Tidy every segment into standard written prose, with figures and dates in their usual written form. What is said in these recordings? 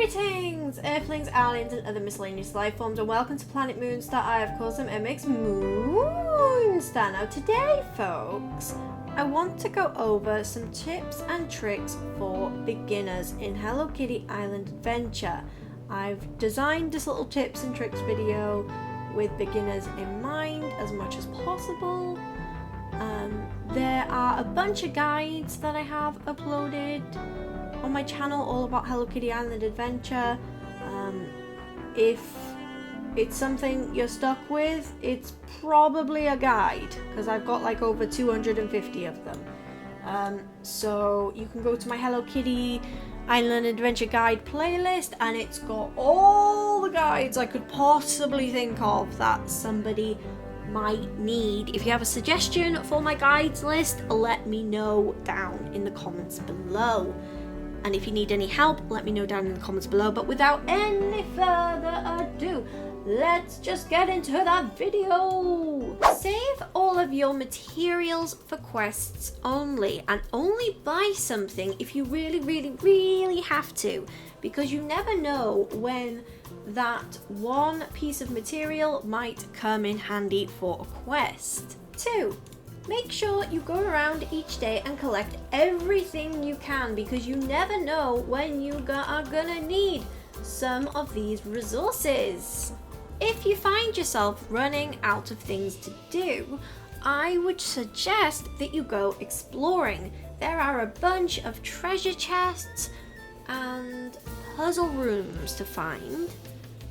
Greetings, Earthlings, aliens, and other miscellaneous life forms, and welcome to Planet Moonstar. I, of course, am MX Moonstar. Now, today, folks, I want to go over some tips and tricks for beginners in Hello Kitty Island Adventure. I've designed this little tips and tricks video with beginners in mind as much as possible. There are a bunch of guides that I have uploaded on my channel all about Hello Kitty Island Adventure. If it's something you're stuck with, it's probably a guide, because I've got like over 250 of them. So you can go to my Hello Kitty Island Adventure guide playlist, and it's got all the guides I could possibly think of that somebody might need. If you have a suggestion for my guides list, let me know down in the comments below. And if you need any help, let me know down in the comments below. But without any further ado, let's just get into that video. Save all of your materials for quests only, and only buy something if you really have to, because you never know when that one piece of material might come in handy for a quest. 2. Make sure you go around each day and collect everything you can, because you never know when you are gonna need some of these resources. If you find yourself running out of things to do, I would suggest that you go exploring. There are a bunch of treasure chests and puzzle rooms to find.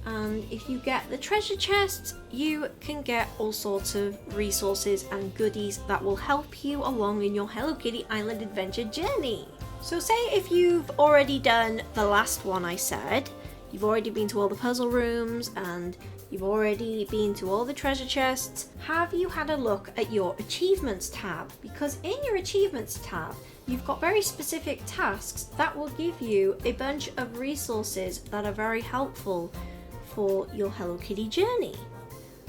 And if you get the treasure chests, you can get all sorts of resources and goodies that will help you along in your Hello Kitty Island Adventure journey. So say if you've already done the last one I said, you've already been to all the puzzle rooms and you've already been to all the treasure chests, have you had a look at your achievements tab? Because in your achievements tab, you've got very specific tasks that will give you a bunch of resources that are very helpful for your Hello Kitty journey.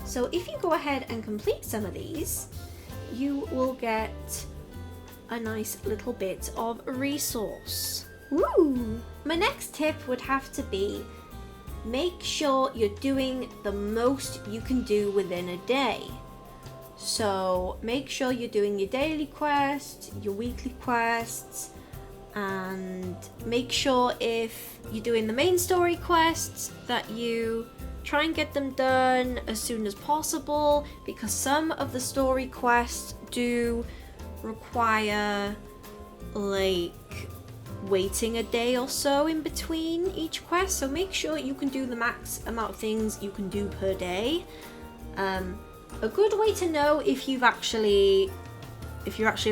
So if you go ahead and complete some of these, you will get a nice little bit of resource. Woo! My next tip would have to be, make sure you're doing the most you can do within a day. So make sure you're doing your daily quests, your weekly quests, and make sure if you're doing the main story quests that you try and get them done as soon as possible, because some of the story quests do require like waiting a day or so in between each quest, so make sure you can do the max amount of things you can do per day. A good way to know if you're actually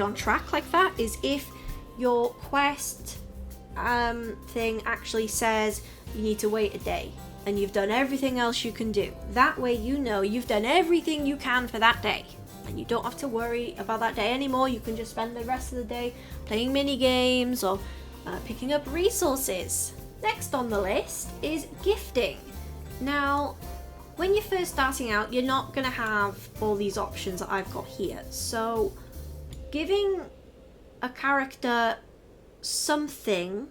on track like that is if your quest thing actually says you need to wait a day and you've done everything else you can do. That way you know you've done everything you can for that day and you don't have to worry about that day anymore. You can just spend the rest of the day playing mini games or picking up resources. Next on the list is gifting. Now, when you're first starting out, you're not going to have all these options that I've got here. So giving a character something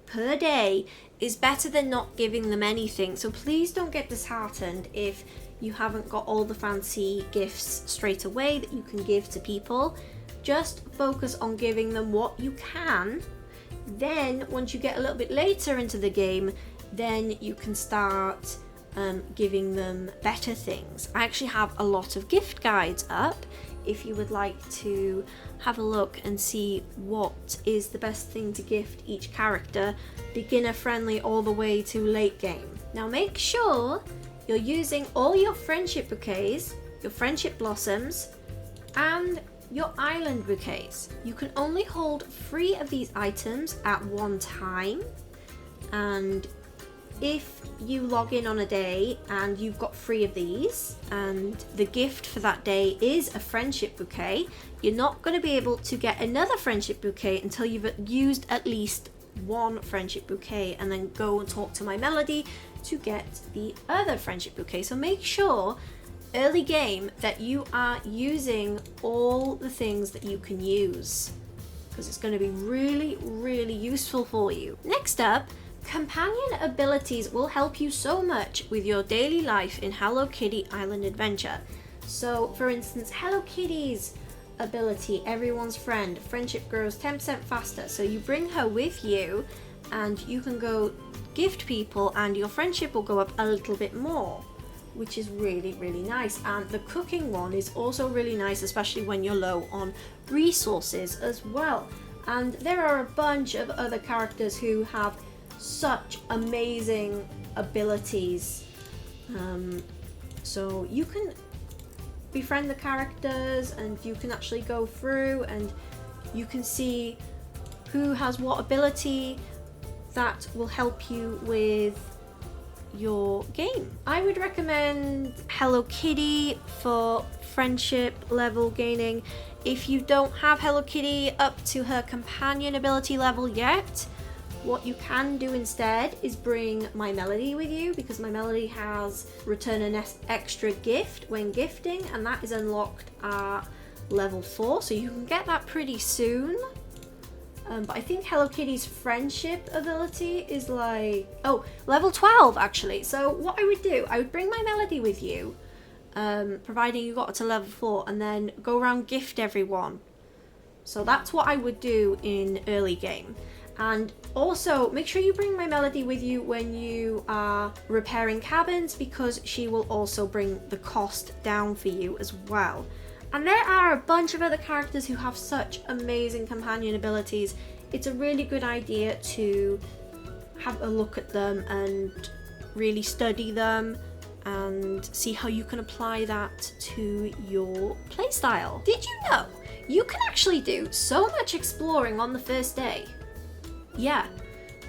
per day is better than not giving them anything. So please don't get disheartened if you haven't got all the fancy gifts straight away that you can give to people. Just focus on giving them what you can. Then once you get a little bit later into the game, then you can start giving them better things. I actually have a lot of gift guides up if you would like to have a look and see what is the best thing to gift each character, beginner friendly all the way to late game. Now make sure you're using all your friendship bouquets, your friendship blossoms, and your island bouquets. You can only hold 3 of these items at one time, and if you log in on a day and you've got 3 of these and the gift for that day is a friendship bouquet, you're not going to be able to get another friendship bouquet until you've used at least 1 friendship bouquet and then go and talk to my Melody to get the other friendship bouquet. So make sure early game that you are using all the things that you can use, because it's going to be really useful for you. Next up, Companion abilities will help you so much with your daily life in Hello Kitty Island Adventure. So, for instance, Hello Kitty's ability, Everyone's Friend, friendship grows 10% faster. So you bring her with you and you can go gift people and your friendship will go up a little bit more, which is really, really nice. And the cooking one is also really nice, especially when you're low on resources as well. And there are a bunch of other characters who have such amazing abilities. So you can befriend the characters and you can actually go through and you can see who has what ability that will help you with your game. I would recommend Hello Kitty for friendship level gaining. If you don't have Hello Kitty up to her companion ability level yet, what you can do instead is bring My Melody with you, because My Melody has return an extra gift when gifting, and that is unlocked at level 4, so you can get that pretty soon. But I think Hello Kitty's friendship ability is like, oh, level 12 actually. So what I would do, I would bring My Melody with you, providing you got to level 4, and then go around gift everyone. So that's what I would do in early game. And also make sure you bring My Melody with you when you are repairing cabins, because she will also bring the cost down for you as well. And there are a bunch of other characters who have such amazing companion abilities. It's a really good idea to have a look at them and really study them and see how you can apply that to your playstyle. Did you know you can actually do so much exploring on the first day? Yeah,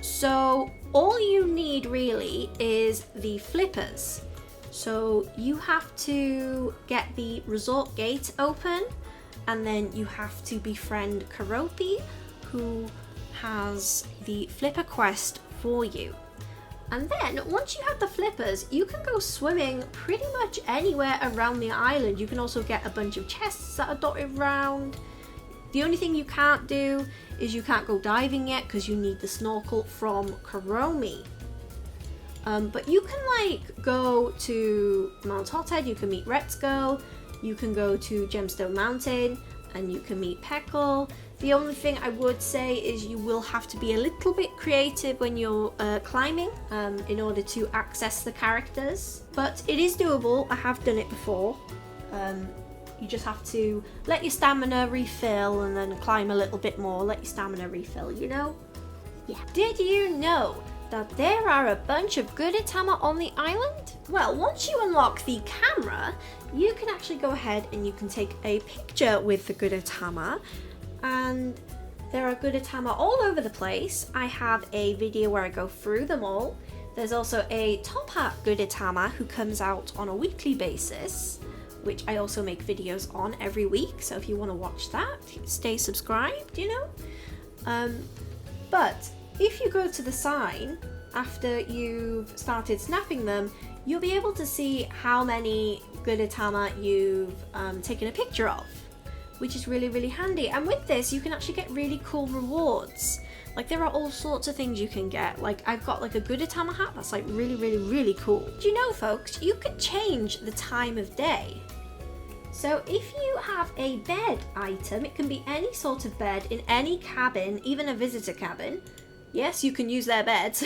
so all you need really is the flippers. So you have to get the resort gate open, and then you have to befriend Karopi, who has the flipper quest for you. And then once you have the flippers, you can go swimming pretty much anywhere around the island. You can also get a bunch of chests that are dotted around. The only thing you can't do is you can't go diving yet, because you need the snorkel from Karomi. But you can like go to Mount Hothead, you can meet Retzko, you can go to Gemstone Mountain, and you can meet Peckle. The only thing I would say is you will have to be a little bit creative when you're climbing in order to access the characters. But it is doable, I have done it before. You just have to let your stamina refill and then climb a little bit more, let your stamina refill, you know? Yeah. Did you know that there are a bunch of Gudetama on the island? Well, once you unlock the camera, you can actually go ahead and you can take a picture with the Gudetama, and there are Gudetama all over the place. I have a video where I go through them all. There's also a Top Hat Gudetama who comes out on a weekly basis, which I also make videos on every week, so if you want to watch that, stay subscribed, you know? But if you go to the sign after you've started snapping them, you'll be able to see how many Gudetama you've taken a picture of, which is really, really handy. And with this, you can actually get really cool rewards. Like, there are all sorts of things you can get. Like, I've got like a Gudetama hat that's like really, really, really cool. Do you know, folks, you could change the time of day. So if you have a bed item, it can be any sort of bed in any cabin, even a visitor cabin. Yes, you can use their beds.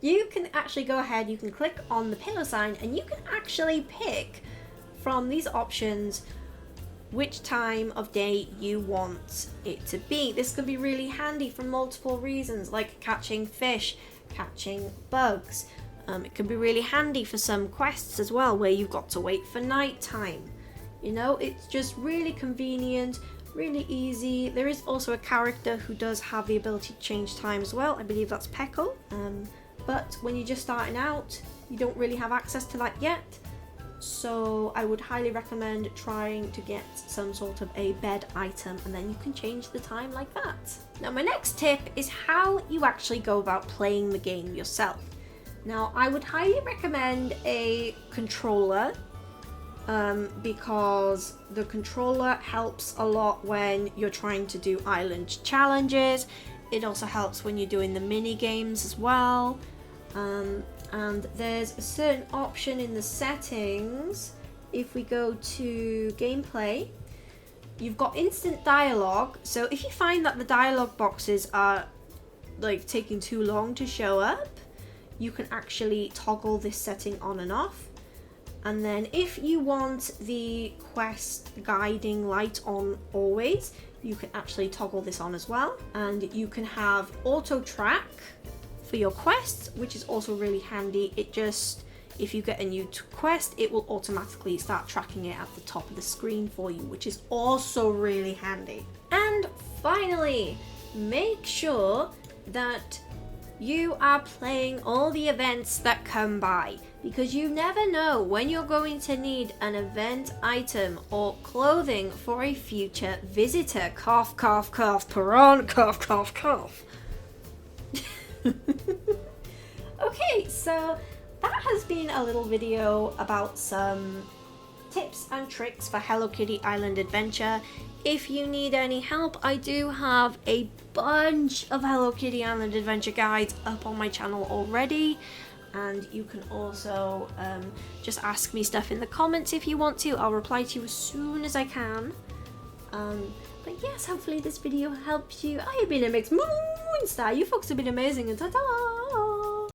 You can actually go ahead, you can click on the pillow sign, and you can actually pick from these options which time of day you want it to be. This can be really handy for multiple reasons, like catching fish, catching bugs. It can be really handy for some quests as well, where you've got to wait for night time. You know, it's just really convenient, really easy. There is also a character who does have the ability to change time as well. I believe that's Peckle. But when you're just starting out, you don't really have access to that yet. So I would highly recommend trying to get some sort of a bed item, and then you can change the time like that. Now, my next tip is how you actually go about playing the game yourself. Now, I would highly recommend a controller, because the controller helps a lot when you're trying to do island challenges. It also helps when you're doing the mini games as well. And there's a certain option in the settings. If we go to gameplay, you've got instant dialogue. So if you find that the dialogue boxes are like taking too long to show up, you can actually toggle this setting on and off. And then if you want the quest guiding light on always, you can actually toggle this on as well. And you can have auto track for your quests, which is also really handy. It just, if you get a new quest, it will automatically start tracking it at the top of the screen for you, which is also really handy. And finally, make sure that you are playing all the events that come by, because you never know when you're going to need an event item or clothing for a future visitor. Cough, cough, cough, Peron, cough, cough, cough. Okay, so that has been a little video about some tips and tricks for Hello Kitty Island Adventure. If you need any help, I do have a bunch of Hello Kitty Island Adventure guides up on my channel already, and you can also just ask me stuff in the comments if you want to. I'll reply to you as soon as I can. But yes, hopefully this video helps you. I have been MX Moonstar. You folks have been amazing, and ta-ta!